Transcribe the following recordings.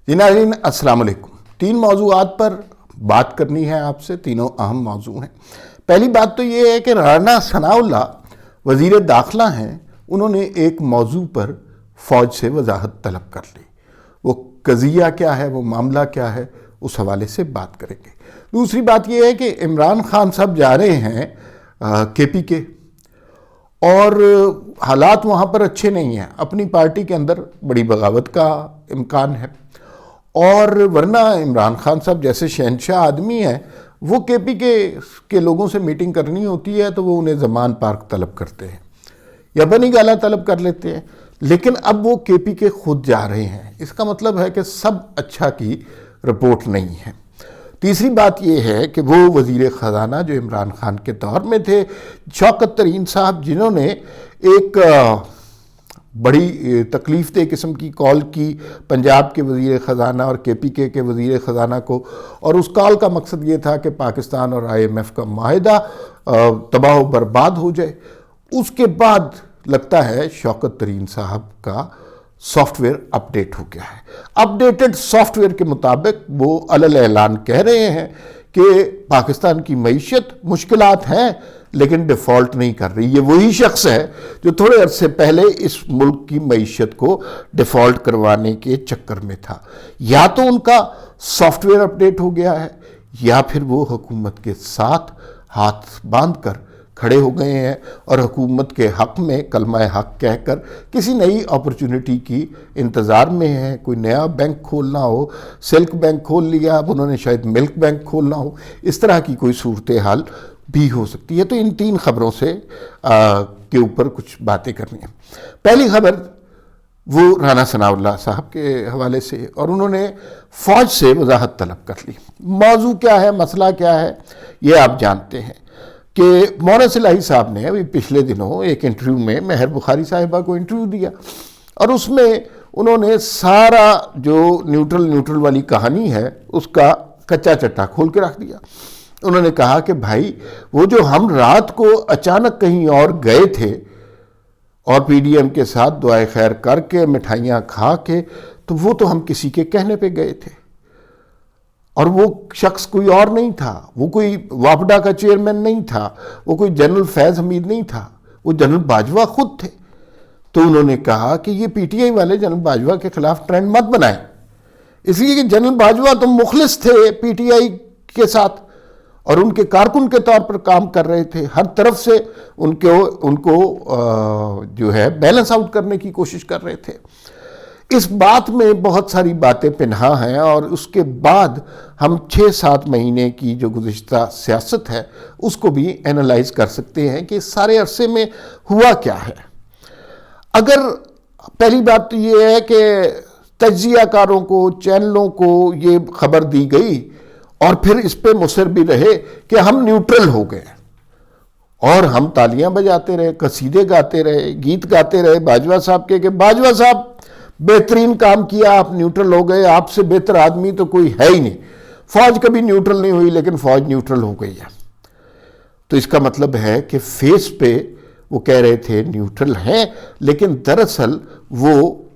جی ناظرین السلام علیکم۔ تین موضوعات پر بات کرنی ہے آپ سے، تینوں اہم موضوع ہیں۔ پہلی بات تو یہ ہے کہ رانا ثناء اللہ وزیر داخلہ ہیں، انہوں نے ایک موضوع پر فوج سے وضاحت طلب کر لی۔ وہ قضیہ کیا ہے، وہ معاملہ کیا ہے، اس حوالے سے بات کریں گے۔ دوسری بات یہ ہے کہ عمران خان صاحب جا رہے ہیں کے پی کے، اور حالات وہاں پر اچھے نہیں ہیں، اپنی پارٹی کے اندر بڑی بغاوت کا امکان ہے، اور ورنہ عمران خان صاحب جیسے شہنشاہ آدمی ہیں، وہ کے پی کے لوگوں سے میٹنگ کرنی ہوتی ہے تو وہ انہیں زمان پارک طلب کرتے ہیں یا بنی گالہ طلب کر لیتے ہیں، لیکن اب وہ کے پی کے خود جا رہے ہیں۔ اس کا مطلب ہے کہ سب اچھا کی رپورٹ نہیں ہے۔ تیسری بات یہ ہے کہ وہ وزیر خزانہ جو عمران خان کے دور میں تھے، شوکت ترین صاحب، جنہوں نے ایک بڑی تکلیف دہ قسم کی کال کی پنجاب کے وزیر خزانہ اور کے پی کے وزیر خزانہ کو، اور اس کال کا مقصد یہ تھا کہ پاکستان اور آئی ایم ایف کا معاہدہ تباہ و برباد ہو جائے۔ اس کے بعد لگتا ہے شوکت ترین صاحب کا سافٹ ویئر اپڈیٹ ہو گیا ہے۔ اپڈیٹڈ سافٹ ویئر کے مطابق وہ علل اعلان کہہ رہے ہیں کہ پاکستان کی معیشت مشکلات ہیں لیکن ڈیفالٹ نہیں کر رہی۔ یہ وہی شخص ہے جو تھوڑے عرصے پہلے اس ملک کی معیشت کو ڈیفالٹ کروانے کے چکر میں تھا۔ یا تو ان کا سافٹ ویئر اپڈیٹ ہو گیا ہے، یا پھر وہ حکومت کے ساتھ ہاتھ باندھ کر کھڑے ہو گئے ہیں اور حکومت کے حق میں کلمہ حق کہہ کر کسی نئی اپرچونٹی کی انتظار میں ہیں۔ کوئی نیا بینک کھولنا ہو، سلک بینک کھول لیا، اب انہوں نے شاید ملک بینک کھولنا ہو، اس طرح کی کوئی صورتحال بھی ہو سکتی ہے۔ تو ان تین خبروں سے کے اوپر کچھ باتیں کرنی ہیں۔ پہلی خبر وہ رانا ثناء اللہ صاحب کے حوالے سے، اور انہوں نے فوج سے وضاحت طلب کر لی۔ موضوع کیا ہے، مسئلہ کیا ہے، یہ آپ جانتے ہیں کہ مونس الہی صاحب نے ابھی پچھلے دنوں ایک انٹرویو میں مہر بخاری صاحبہ کو انٹرویو دیا، اور اس میں انہوں نے سارا جو نیوٹرل والی کہانی ہے اس کا کچا چٹا کھول کے رکھ دیا۔ انہوں نے کہا کہ بھائی وہ جو ہم رات کو اچانک کہیں اور گئے تھے اور پی ڈی ایم کے ساتھ دعائے خیر کر کے مٹھائیاں کھا کے، تو وہ تو ہم کسی کے کہنے پہ گئے تھے، اور وہ شخص کوئی اور نہیں تھا، وہ کوئی واپڈا کا چیئرمین نہیں تھا، وہ کوئی جنرل فیض حمید نہیں تھا، وہ جنرل باجوہ خود تھے۔ تو انہوں نے کہا کہ یہ پی ٹی آئی والے جنرل باجوہ کے خلاف ٹرینڈ مت بنائیں، اس لیے کہ جنرل باجوہ تو مخلص تھے پی ٹی آئی کے ساتھ، اور ان کے کارکن کے طور پر کام کر رہے تھے، ہر طرف سے ان کو جو ہے بیلنس آؤٹ کرنے کی کوشش کر رہے تھے۔ اس بات میں بہت ساری باتیں پنہاں ہیں، اور اس کے بعد ہم 6-7 مہینے کی جو گزشتہ سیاست ہے اس کو بھی اینالائز کر سکتے ہیں کہ سارے عرصے میں ہوا کیا ہے۔ اگر پہلی بات تو یہ ہے کہ تجزیہ کاروں کو، چینلوں کو یہ خبر دی گئی، اور پھر اس پہ مصر بھی رہے کہ ہم نیوٹرل ہو گئے، اور ہم تالیاں بجاتے رہے، قصیدے گاتے رہے، گیت گاتے رہے باجوہ صاحب کے کہ باجوہ صاحب بہترین کام کیا، آپ نیوٹرل ہو گئے، آپ سے بہتر آدمی تو کوئی ہے ہی نہیں، فوج کبھی نیوٹرل نہیں ہوئی لیکن فوج نیوٹرل ہو گئی ہے۔ تو اس کا مطلب ہے کہ فیس پہ وہ کہہ رہے تھے نیوٹرل ہیں، لیکن دراصل وہ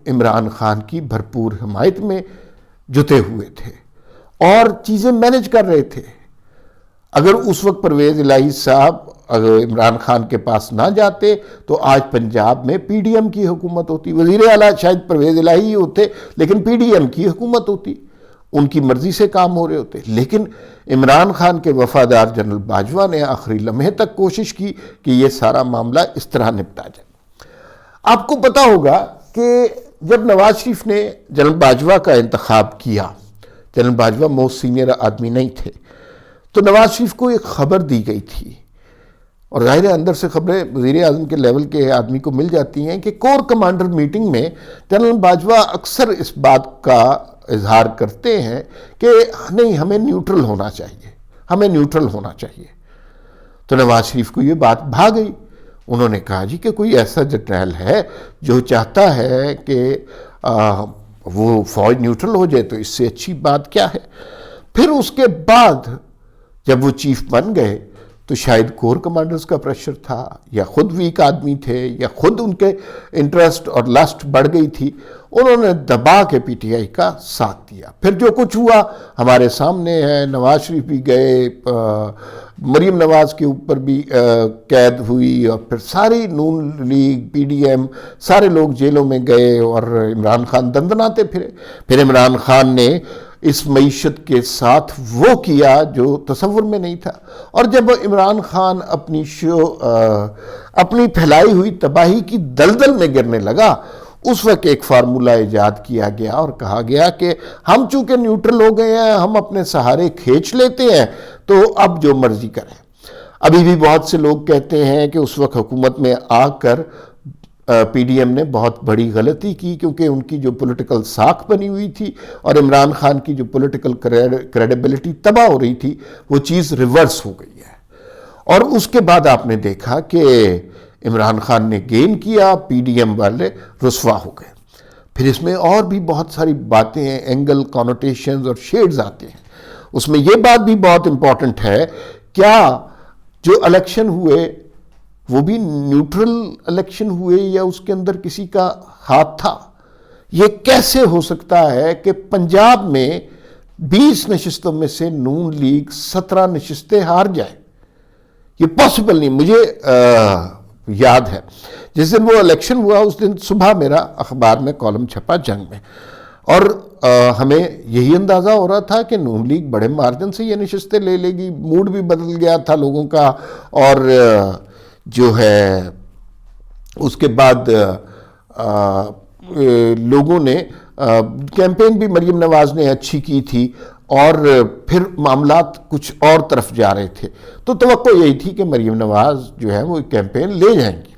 عمران خان کی بھرپور حمایت میں جتے ہوئے تھے اور چیزیں مینج کر رہے تھے۔ اگر اس وقت پرویز الہی صاحب اگر عمران خان کے پاس نہ جاتے تو آج پنجاب میں پی ڈی ایم کی حکومت ہوتی، وزیر اعلیٰ شاید پرویز الہی ہی ہوتے لیکن پی ڈی ایم کی حکومت ہوتی، ان کی مرضی سے کام ہو رہے ہوتے۔ لیکن عمران خان کے وفادار جنرل باجوہ نے آخری لمحے تک کوشش کی کہ یہ سارا معاملہ اس طرح نپٹا جائے۔ آپ کو پتا ہوگا کہ جب نواز شریف نے جنرل باجوہ کا انتخاب کیا، جنرل باجوہ موسٹ سینئر آدمی نہیں تھے، تو نواز شریف کو ایک خبر دی گئی تھی، اور ظاہر ہے اندر سے خبریں وزیر اعظم کے لیول کے آدمی کو مل جاتی ہیں کہ کور کمانڈر میٹنگ میں جنرل باجوہ اکثر اس بات کا اظہار کرتے ہیں کہ نہیں، ہمیں نیوٹرل ہونا چاہیے، ہمیں نیوٹرل ہونا چاہیے۔ تو نواز شریف کو یہ بات بھا گئی، انہوں نے کہا جی کہ کوئی ایسا جرنیل ہے جو چاہتا ہے کہ وہ فوج نیوٹرل ہو جائے، تو اس سے اچھی بات کیا ہے۔ پھر اس کے بعد جب وہ چیف بن گئے تو شاید کور کمانڈرز کا پریشر تھا، یا خود ویک آدمی تھے، یا خود ان کے انٹرسٹ اور لسٹ بڑھ گئی تھی، انہوں نے دبا کے پی ٹی آئی کا ساتھ دیا۔ پھر جو کچھ ہوا ہمارے سامنے ہے، نواز شریف بھی گئے، مریم نواز کے اوپر بھی قید ہوئی، اور پھر ساری نون لیگ، پی ڈی ایم، سارے لوگ جیلوں میں گئے، اور عمران خان دندناتے پھرے۔ پھر عمران خان نے اس معیشت کے ساتھ وہ کیا جو تصور میں نہیں تھا، اور جب عمران خان اپنی پھیلائی ہوئی تباہی کی دلدل میں گرنے لگا، اس وقت ایک فارمولہ ایجاد کیا گیا اور کہا گیا کہ ہم چونکہ نیوٹرل ہو گئے ہیں، ہم اپنے سہارے کھینچ لیتے ہیں، تو اب جو مرضی کریں۔ ابھی بھی بہت سے لوگ کہتے ہیں کہ اس وقت حکومت میں آ کر پی ڈی ایم نے بہت بڑی غلطی کی، کیونکہ ان کی جو پولیٹیکل ساکھ بنی ہوئی تھی اور عمران خان کی جو پولیٹیکل کریڈیبلٹی تباہ ہو رہی تھی، وہ چیز ریورس ہو گئی ہے۔ اور اس کے بعد آپ نے دیکھا کہ عمران خان نے گین کیا، پی ڈی ایم والے رسوا ہو گئے۔ پھر اس میں اور بھی بہت ساری باتیں ہیں، اینگل، کانوٹیشنز اور شیڈز آتے ہیں۔ اس میں یہ بات بھی بہت امپورٹنٹ ہے، کیا جو الیکشن ہوئے وہ بھی نیوٹرل الیکشن ہوئے یا اس کے اندر کسی کا ہاتھ تھا؟ یہ کیسے ہو سکتا ہے کہ پنجاب میں 20 نشستوں میں سے نون لیگ 17 نشستیں ہار جائے؟ یہ پاسبل نہیں۔ مجھے یاد ہے جس دن وہ الیکشن ہوا، اس دن صبح میرا اخبار میں کالم چھپا جنگ میں، اور ہمیں یہی اندازہ ہو رہا تھا کہ نون لیگ بڑے مارجن سے یہ نشستیں لے لے گی۔ موڈ بھی بدل گیا تھا لوگوں کا، اور جو ہے اس کے بعد لوگوں نے کیمپین بھی مریم نواز نے اچھی کی تھی، اور پھر معاملات کچھ اور طرف جا رہے تھے، تو توقع یہی تھی کہ مریم نواز جو ہے وہ کیمپین لے جائیں گی۔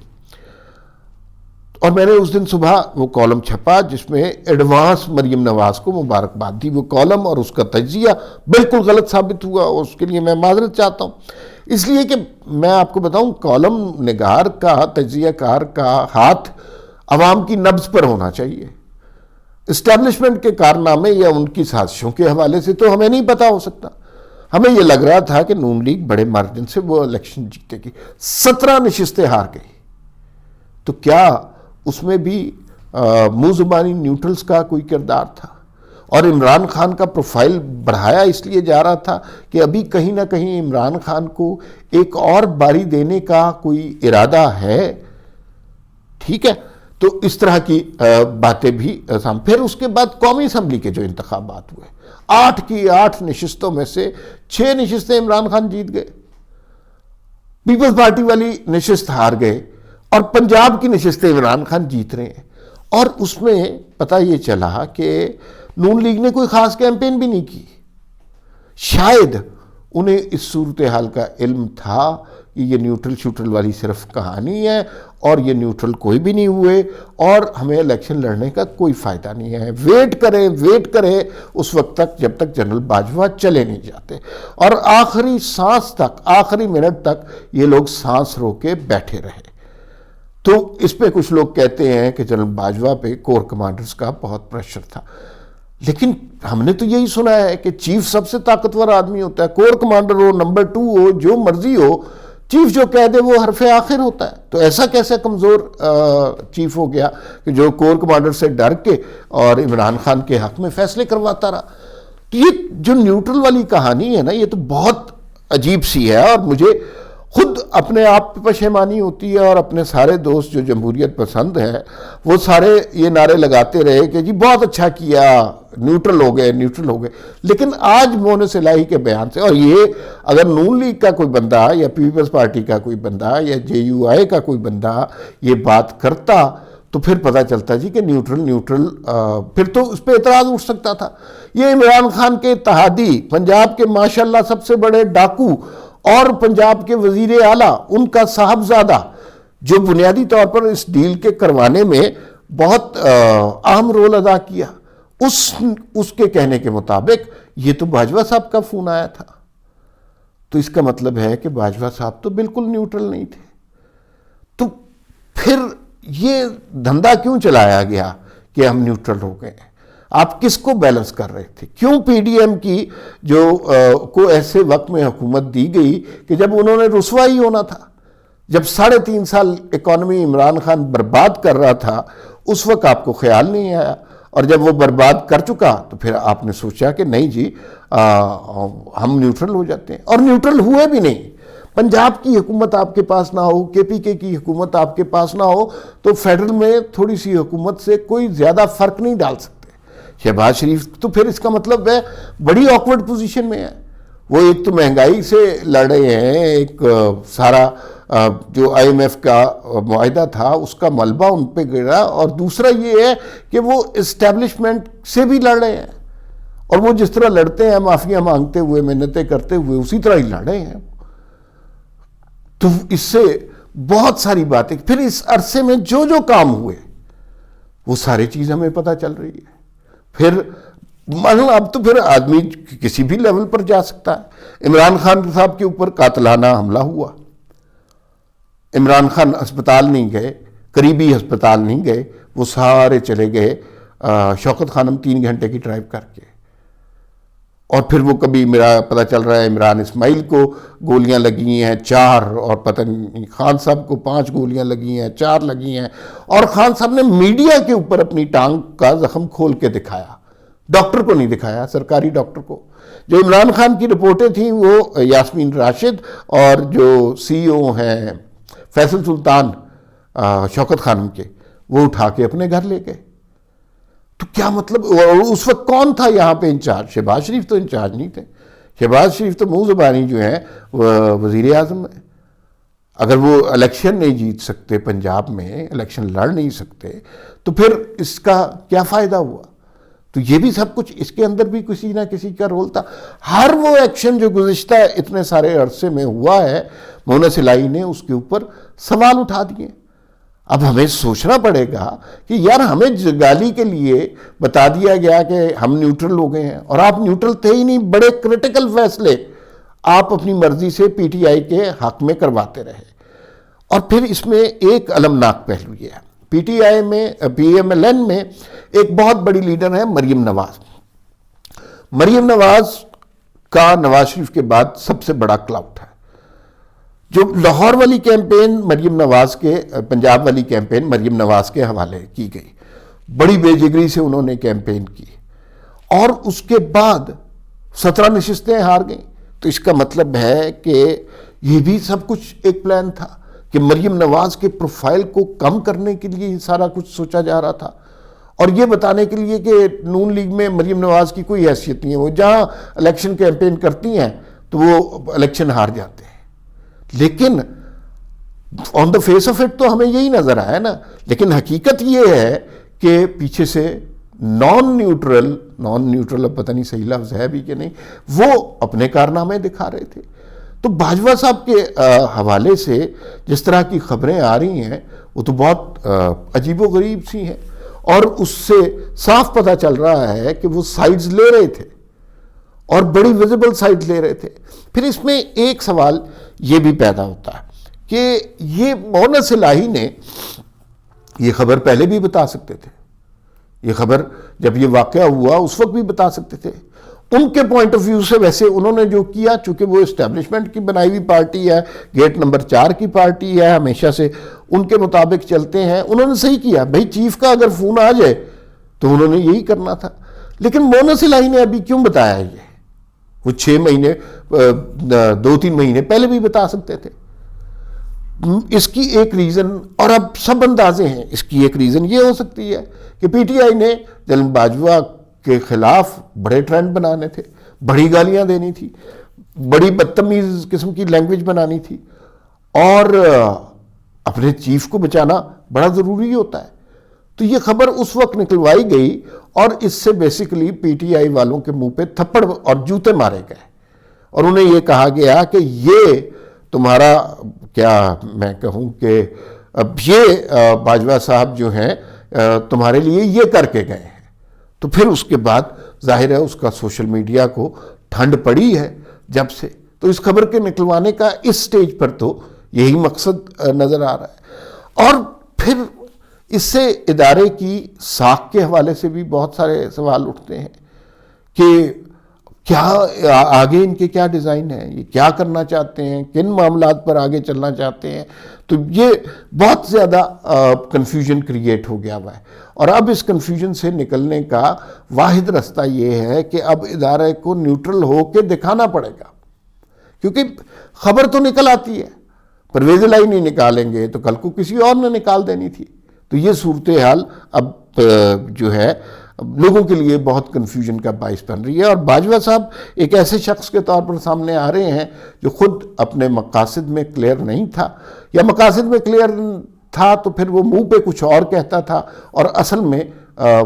اور میں نے اس دن صبح وہ کالم چھپا جس میں ایڈوانس مریم نواز کو مبارکباد دی۔ وہ کالم اور اس کا تجزیہ بالکل غلط ثابت ہوا، اور اس کے لیے میں معذرت چاہتا ہوں، اس لیے کہ میں آپ کو بتاؤں، کالم نگار کا، تجزیہ کار کا ہاتھ عوام کی نبض پر ہونا چاہیے۔ اسٹیبلشمنٹ کے کارنامے یا ان کی سازشوں کے حوالے سے تو ہمیں نہیں پتا ہو سکتا۔ ہمیں یہ لگ رہا تھا کہ نون لیگ بڑے مارجن سے وہ الیکشن جیتے گی، 17 نشستیں ہار گئی۔ تو کیا اس میں بھی منہ زبانی نیوٹرلز کا کوئی کردار تھا؟ اور عمران خان کا پروفائل بڑھایا اس لیے جا رہا تھا کہ ابھی کہیں نہ کہیں عمران خان کو ایک اور باری دینے کا کوئی ارادہ ہے۔ ٹھیک ہے، تو اس طرح کی باتیں بھی پھر اس کے بعد قومی اسمبلی کے جو انتخابات ہوئے، 8 کی 8 نشستوں میں سے 6 نشستیں عمران خان جیت گئے، پیپلز پارٹی والی نشست ہار گئے، اور پنجاب کی نشستیں عمران خان جیت رہے ہیں۔ اور اس میں پتہ یہ چلا کہ نون لیگ نے کوئی خاص کیمپین بھی نہیں کی۔ شاید انہیں اس صورتحال کا علم تھا کہ یہ نیوٹرل شوٹرل والی صرف کہانی ہے، اور یہ نیوٹرل کوئی بھی نہیں ہوئے، اور ہمیں الیکشن لڑنے کا کوئی فائدہ نہیں ہے۔ ویٹ کریں اس وقت تک جب تک جنرل باجوہ چلے نہیں جاتے، اور آخری سانس تک، آخری منٹ تک یہ لوگ سانس رو کے بیٹھے رہے۔ تو اس پہ کچھ لوگ کہتے ہیں کہ جنرل باجوہ پہ کور کمانڈرز کا بہت پریشر تھا، لیکن ہم نے تو یہی سنا ہے کہ چیف سب سے طاقتور آدمی ہوتا ہے، کور کمانڈر ہو، نمبر 2 ہو، جو مرضی ہو، چیف جو کہہ دے وہ حرف آخر ہوتا ہے۔ تو ایسا کیسے کمزور چیف ہو گیا کہ جو کور کمانڈر سے ڈر کے اور عمران خان کے حق میں فیصلے کرواتا رہا؟ تو یہ جو نیوٹرل والی کہانی ہے نا، یہ تو بہت عجیب سی ہے، اور مجھے خود اپنے آپ پہ پشیمانی ہوتی ہے، اور اپنے سارے دوست جو جمہوریت پسند ہیں وہ سارے یہ نعرے لگاتے رہے کہ جی بہت اچھا کیا، نیوٹرل ہو گئے۔ لیکن آج مونس الہی کے بیان سے، اور یہ اگر نون لیگ کا کوئی بندہ یا پیپلز پارٹی کا کوئی بندہ یا JUI کا کوئی بندہ یہ بات کرتا تو پھر پتہ چلتا جی کہ نیوٹرل پھر تو اس پہ اعتراض اٹھ سکتا تھا۔ یہ عمران خان کے اتحادی، پنجاب کے ماشاءاللہ سب سے بڑے ڈاکو اور پنجاب کے وزیر اعلیٰ، ان کا صاحبزادہ جو بنیادی طور پر اس ڈیل کے کروانے میں بہت اہم رول ادا کیا، اس کے کہنے کے مطابق یہ تو باجوہ صاحب کا فون آیا تھا۔ تو اس کا مطلب ہے کہ باجوہ صاحب تو بالکل نیوٹرل نہیں تھے۔ تو پھر یہ دھندا کیوں چلایا گیا کہ ہم نیوٹرل ہو گئے؟ آپ کس کو بیلنس کر رہے تھے؟ کیوں پی ڈی ایم کی جو کو ایسے وقت میں حکومت دی گئی کہ جب انہوں نے رسوائی ہونا تھا، جب 3.5 سال اکانومی عمران خان برباد کر رہا تھا، اس وقت آپ کو خیال نہیں آیا، اور جب وہ برباد کر چکا تو پھر آپ نے سوچا کہ نہیں جی ہم نیوٹرل ہو جاتے ہیں، اور نیوٹرل ہوئے بھی نہیں۔ پنجاب کی حکومت آپ کے پاس نہ ہو، کے پی کے کی حکومت آپ کے پاس نہ ہو، تو فیڈرل میں تھوڑی سی حکومت سے کوئی زیادہ فرق نہیں ڈال سکتے۔ شہباز شریف تو پھر اس کا مطلب ہے بڑی آکورڈ پوزیشن میں ہے۔ وہ ایک تو مہنگائی سے لڑ رہے ہیں، ایک سارا جو آئی ایم ایف کا معاہدہ تھا اس کا ملبہ ان پہ گرا، اور دوسرا یہ ہے کہ وہ اسٹیبلشمنٹ سے بھی لڑ رہے ہیں، اور وہ جس طرح لڑتے ہیں معافیاں مانگتے ہوئے، محنتیں کرتے ہوئے، اسی طرح ہی لڑ رہے ہیں۔ تو اس سے بہت ساری باتیں، پھر اس عرصے میں جو جو کام ہوئے وہ ساری چیز ہمیں پتہ چل رہی ہے۔ پھر اب تو پھر آدمی کسی بھی لیول پر جا سکتا ہے۔ عمران خان صاحب کے اوپر قاتلانہ حملہ ہوا، عمران خان ہسپتال نہیں گئے، قریبی ہسپتال نہیں گئے، وہ سارے چلے گئے شوکت خانم 3 گھنٹے کی ڈرائیو کر کے، اور پھر وہ کبھی میرا پتہ چل رہا ہے عمران اسماعیل کو گولیاں لگی ہیں 4، اور پتہ نہیں خان صاحب کو 5 گولیاں لگی ہیں، 4 لگی ہیں، اور خان صاحب نے میڈیا کے اوپر اپنی ٹانگ کا زخم کھول کے دکھایا، ڈاکٹر کو نہیں دکھایا، سرکاری ڈاکٹر کو۔ جو عمران خان کی رپورٹیں تھیں وہ یاسمین راشد اور جو سی او ہیں فیصل سلطان شوکت خانم کے، وہ اٹھا کے اپنے گھر لے گئے۔ تو کیا مطلب، اس وقت کون تھا یہاں پہ انچارج؟ شہباز شریف تو انچارج نہیں تھے، شہباز شریف تو منہ زبانی جو ہیں وزیر اعظم ہے۔ اگر وہ الیکشن نہیں جیت سکتے، پنجاب میں الیکشن لڑ نہیں سکتے، تو پھر اس کا کیا فائدہ ہوا؟ تو یہ بھی سب کچھ اس کے اندر بھی کسی نہ کسی کا رول تھا۔ ہر وہ ایکشن جو گزشتہ اتنے سارے عرصے میں ہوا ہے، مونس الہی نے اس کے اوپر سوال اٹھا دیے۔ اب ہمیں سوچنا پڑے گا کہ یار ہمیں گالی کے لیے بتا دیا گیا کہ ہم نیوٹرل ہو گئے ہیں، اور آپ نیوٹرل تھے ہی نہیں، بڑے کرٹیکل فیصلے آپ اپنی مرضی سے پی ٹی آئی کے حق میں کرواتے رہے۔ اور پھر اس میں ایک المناک پہلو یہ ہے، پی ٹی آئی میں، پی ایم ایل این میں ایک بہت بڑی لیڈر ہے مریم نواز۔ مریم نواز کا نواز شریف کے بعد سب سے بڑا کلاؤٹ ہے۔ جو لاہور والی کیمپین مریم نواز کے، پنجاب والی کیمپین مریم نواز کے حوالے کی گئی، بڑی بے جگری سے انہوں نے کیمپین کی، اور اس کے بعد 17 نشستیں ہار گئیں۔ تو اس کا مطلب ہے کہ یہ بھی سب کچھ ایک پلان تھا کہ مریم نواز کے پروفائل کو کم کرنے کے لیے یہ سارا کچھ سوچا جا رہا تھا، اور یہ بتانے کے لیے کہ نون لیگ میں مریم نواز کی کوئی حیثیت نہیں ہے، وہ جہاں الیکشن کیمپین کرتی ہیں تو وہ الیکشن ہار جاتے ہیں۔ لیکن آن دا فیس آف اٹ تو ہمیں یہی نظر آیا نا، لیکن حقیقت یہ ہے کہ پیچھے سے نان نیوٹرل اب پتہ نہیں صحیح لفظ ہے بھی کہ نہیں، وہ اپنے کارنامے دکھا رہے تھے۔ تو باجوہ صاحب کے حوالے سے جس طرح کی خبریں آ رہی ہیں وہ تو بہت عجیب و غریب سی ہیں، اور اس سے صاف پتہ چل رہا ہے کہ وہ سائیڈز لے رہے تھے، اور بڑی ویزیبل سائیڈ لے رہے تھے۔ پھر اس میں ایک سوال یہ بھی پیدا ہوتا ہے کہ یہ مونس الہی نے یہ خبر پہلے بھی بتا سکتے تھے، یہ خبر جب یہ واقعہ ہوا اس وقت بھی بتا سکتے تھے۔ ان کے پوائنٹ آف ویو سے ویسے انہوں نے جو کیا، چونکہ وہ اسٹیبلشمنٹ کی بنائی ہوئی پارٹی ہے، گیٹ نمبر 4 کی پارٹی ہے، ہمیشہ سے ان کے مطابق چلتے ہیں، انہوں نے صحیح کیا۔ بھائی چیف کا اگر فون آ جائے تو انہوں نے یہی کرنا تھا۔ لیکن مونس الہی نے ابھی کیوں بتایا یہ؟ وہ 6 مہینے 2-3 مہینے پہلے بھی بتا سکتے تھے۔ اس کی ایک ریزن، اور اب سب اندازے ہیں، اس کی ایک ریزن یہ ہو سکتی ہے کہ پی ٹی آئی نے جلن باجوہ کے خلاف بڑے ٹرینڈ بنانے تھے، بڑی گالیاں دینی تھی، بڑی بدتمیز قسم کی لینگویج بنانی تھی، اور اپنے چیف کو بچانا بڑا ضروری ہوتا ہے۔ تو یہ خبر اس وقت نکلوائی گئی، اور اس سے بیسیکلی پی ٹی آئی والوں کے منہ پہ تھپڑ اور جوتے مارے گئے، اور انہیں یہ کہا گیا کہ یہ تمہارا، کیا میں کہوں کہ اب یہ باجوہ صاحب جو ہیں تمہارے لیے یہ کر کے گئے ہیں۔ تو پھر اس کے بعد ظاہر ہے اس کا سوشل میڈیا کو ٹھنڈ پڑی ہے جب سے، تو اس خبر کے نکلوانے کا اس سٹیج پر تو یہی مقصد نظر آ رہا ہے۔ اور پھر اس سے ادارے کی ساکھ کے حوالے سے بھی بہت سارے سوال اٹھتے ہیں کہ کیا آگے ان کے کیا ڈیزائن ہیں، یہ کیا کرنا چاہتے ہیں، کن معاملات پر آگے چلنا چاہتے ہیں. تو یہ بہت زیادہ کنفیوژن کریٹ ہو گیا ہوا ہے، اور اب اس کنفیوژن سے نکلنے کا واحد راستہ یہ ہے کہ اب ادارے کو نیوٹرل ہو کے دکھانا پڑے گا، کیونکہ خبر تو نکل آتی ہے. پرویز الہی نہیں نکالیں گے تو کل کو کسی اور نے نکال دینی تھی. تو یہ صورتحال اب جو ہے لوگوں کے لیے بہت کنفیوژن کا باعث بن رہی ہے. اور باجوہ صاحب ایک ایسے شخص کے طور پر سامنے آ رہے ہیں جو خود اپنے مقاصد میں کلیئر نہیں تھا، یا مقاصد میں کلیئر تھا تو پھر وہ منہ پہ کچھ اور کہتا تھا اور اصل میں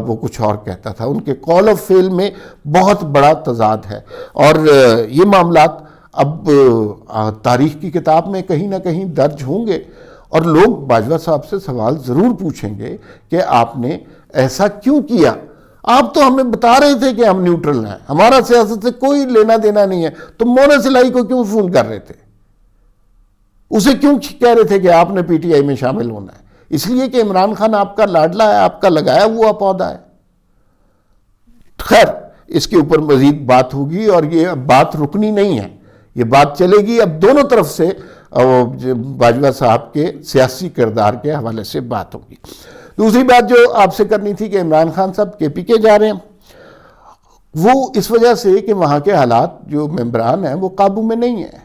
وہ کچھ اور کہتا تھا. ان کے قول و فعل میں بہت بڑا تضاد ہے، اور یہ معاملات اب تاریخ کی کتاب میں کہیں نہ کہیں درج ہوں گے، اور لوگ باجوہ صاحب سے سوال ضرور پوچھیں گے کہ آپ نے ایسا کیوں کیا. آپ تو ہمیں بتا رہے تھے کہ ہم نیوٹرل ہیں، ہمارا سیاست سے کوئی لینا دینا نہیں ہے، تو مونس الہی کو کیوں فون کر رہے تھے؟ اسے کیوں کہہ رہے تھے کہ آپ نے پی ٹی آئی میں شامل ہونا ہے؟ اس لیے کہ عمران خان آپ کا لاڈلا ہے، آپ کا لگایا ہوا پودا ہے. خیر، اس کے اوپر مزید بات ہوگی، اور یہ بات رکنی نہیں ہے، یہ بات چلے گی. اب دونوں طرف سے باجوہ صاحب کے سیاسی کردار کے حوالے سے بات ہوگی. دوسری بات جو آپ سے کرنی تھی کہ عمران خان صاحب کے پی کے جا رہے ہیں، وہ اس وجہ سے کہ وہاں کے حالات جو ممبران ہیں وہ قابو میں نہیں ہیں.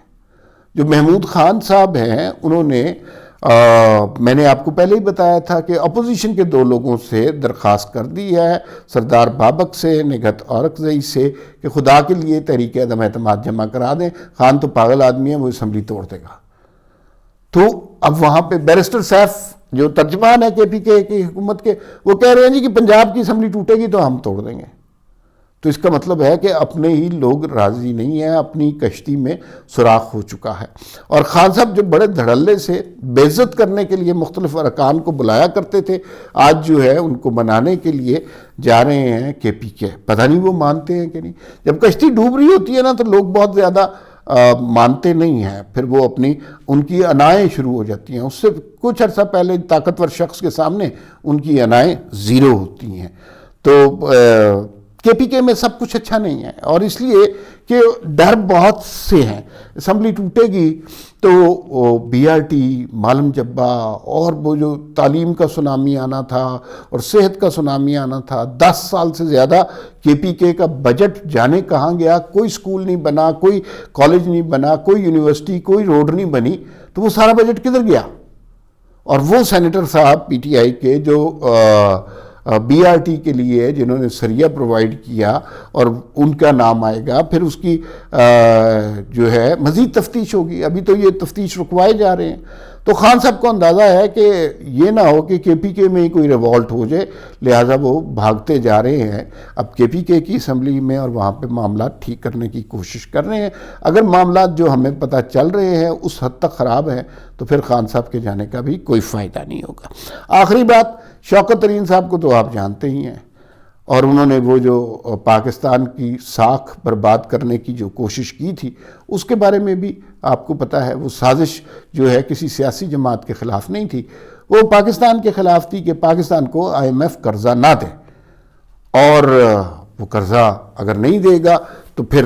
جو محمود خان صاحب ہیں انہوں نے میں نے آپ کو پہلے ہی بتایا تھا کہ اپوزیشن کے 2 لوگوں سے درخواست کر دی ہے، سردار بابک سے، نگہت اورکزئی سے، کہ خدا کے لیے تحریک عدم اعتماد جمع کرا دیں. خان تو پاگل آدمی ہے، وہ اسمبلی توڑ دے گا. تو اب وہاں پہ بیرسٹر سیف جو ترجمان ہے کے پی کے کی حکومت کے، وہ کہہ رہے ہیں جی کہ پنجاب کی اسمبلی ٹوٹے گی تو ہم توڑ دیں گے. تو اس کا مطلب ہے کہ اپنے ہی لوگ راضی نہیں ہیں، اپنی کشتی میں سوراخ ہو چکا ہے. اور خان صاحب جو بڑے دھڑلے سے بے عزت کرنے کے لیے مختلف ارکان کو بلایا کرتے تھے، آج جو ہے ان کو منانے کے لیے جا رہے ہیں کے پی کے. پتہ نہیں وہ مانتے ہیں کہ نہیں. جب کشتی ڈوب رہی ہوتی ہے نا تو لوگ بہت زیادہ مانتے نہیں ہیں، پھر وہ ان کی انائیں شروع ہو جاتی ہیں. اس سے کچھ عرصہ پہلے طاقتور شخص کے سامنے ان کی انائیں زیرو ہوتی ہیں. تو کے پی کے میں سب کچھ اچھا نہیں ہے، اور اس لیے کہ ڈر بہت سے ہیں. اسمبلی ٹوٹے گی تو بی آر ٹی، معلم جبہ، اور وہ جو تعلیم کا سونامی آنا تھا اور صحت کا سونامی آنا تھا، 10 سال سے زیادہ کے پی کے کا بجٹ جانے کہاں گیا. کوئی سکول نہیں بنا، کوئی کالج نہیں بنا، کوئی یونیورسٹی، کوئی روڈ نہیں بنی. تو وہ سارا بجٹ کدھر گیا؟ اور وہ سینیٹر صاحب پی ٹی آئی کے جو بی آر ٹی کے لیے جنہوں نے سریہ پرووائڈ کیا، اور ان کا نام آئے گا، پھر اس کی جو ہے مزید تفتیش ہوگی. ابھی تو یہ تفتیش رکوائے جا رہے ہیں. تو خان صاحب کو اندازہ ہے کہ یہ نہ ہو کہ کے پی کے میں ہی کوئی ریوالٹ ہو جائے، لہٰذا وہ بھاگتے جا رہے ہیں اب کے پی کے کی اسمبلی میں، اور وہاں پہ معاملات ٹھیک کرنے کی کوشش کر رہے ہیں. اگر معاملات جو ہمیں پتہ چل رہے ہیں اس حد تک خراب ہیں تو پھر خان صاحب کے جانے کا بھی کوئی فائدہ نہیں ہوگا. آخری بات، شوکت ترین صاحب کو تو آپ جانتے ہی ہیں، اور انہوں نے وہ جو پاکستان کی ساکھ برباد کرنے کی جو کوشش کی تھی، اس کے بارے میں بھی آپ کو پتہ ہے. وہ سازش جو ہے کسی سیاسی جماعت کے خلاف نہیں تھی، وہ پاکستان کے خلاف تھی کہ پاکستان کو آئی ایم ایف قرضہ نہ دے، اور وہ قرضہ اگر نہیں دے گا تو پھر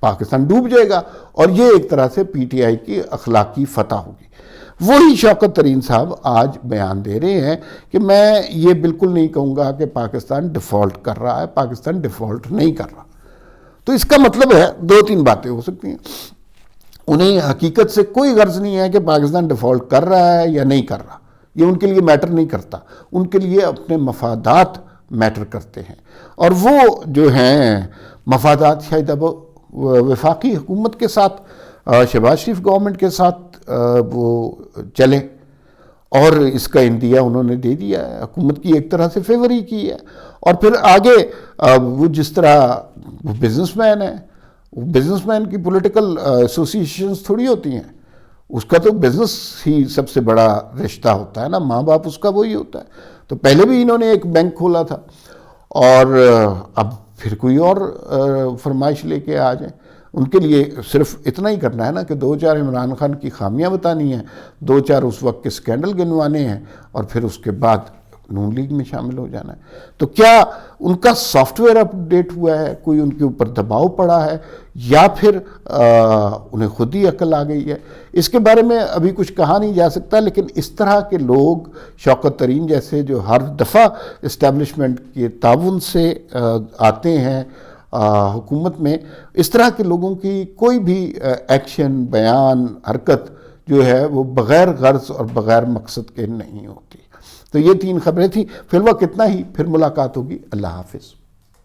پاکستان ڈوب جائے گا، اور یہ ایک طرح سے پی ٹی آئی کی اخلاقی فتح ہوگی. وہی شوکت ترین صاحب آج بیان دے رہے ہیں کہ میں یہ بالکل نہیں کہوں گا کہ پاکستان ڈیفالٹ کر رہا ہے، پاکستان ڈیفالٹ نہیں کر رہا. تو اس کا مطلب ہے 2-3 باتیں ہو سکتی ہیں. انہیں حقیقت سے کوئی غرض نہیں ہے کہ پاکستان ڈیفالٹ کر رہا ہے یا نہیں کر رہا، یہ ان کے لیے میٹر نہیں کرتا. ان کے لیے اپنے مفادات میٹر کرتے ہیں، اور وہ جو ہیں مفادات شاید اب وفاقی حکومت کے ساتھ، شہباز شریف گورنمنٹ کے ساتھ وہ چلیں، اور اس کا اندیہ انہوں نے دے دیا ہے. حکومت کی ایک طرح سے فیور ہی کی ہے. اور پھر آگے وہ جس طرح وہ بزنس مین ہے، بزنس مین کی پولیٹیکل ایسوسیشنز تھوڑی ہوتی ہیں، اس کا تو بزنس ہی سب سے بڑا رشتہ ہوتا ہے نا، ماں باپ اس کا وہی ہوتا ہے. تو پہلے بھی انہوں نے ایک بینک کھولا تھا، اور اب پھر کوئی اور فرمائش لے کے آ جائیں. ان کے لیے صرف اتنا ہی کرنا ہے نا کہ 2-4 عمران خان کی خامیاں بتانی ہیں، 2-4 اس وقت کے سکینڈل گنوانے ہیں، اور پھر اس کے بعد نون لیگ میں شامل ہو جانا ہے۔ تو کیا ان کا سافٹ ویئر اپ ڈیٹ ہوا ہے، کوئی ان کے اوپر دباؤ پڑا ہے، یا پھر انہیں خود ہی عقل آ گئی ہے؟ اس کے بارے میں ابھی کچھ کہا نہیں جا سکتا، لیکن اس طرح کے لوگ شوکت ترین جیسے جو ہر دفعہ اسٹیبلشمنٹ کے تعاون سے آتے ہیں حکومت میں، اس طرح کے لوگوں کی کوئی بھی ایکشن، بیان، حرکت جو ہے وہ بغیر غرض اور بغیر مقصد کے نہیں ہوتی۔ تو یہ 3 خبریں تھیں، فی الوقت اتنا ہی، پھر ملاقات ہوگی۔ اللہ حافظ۔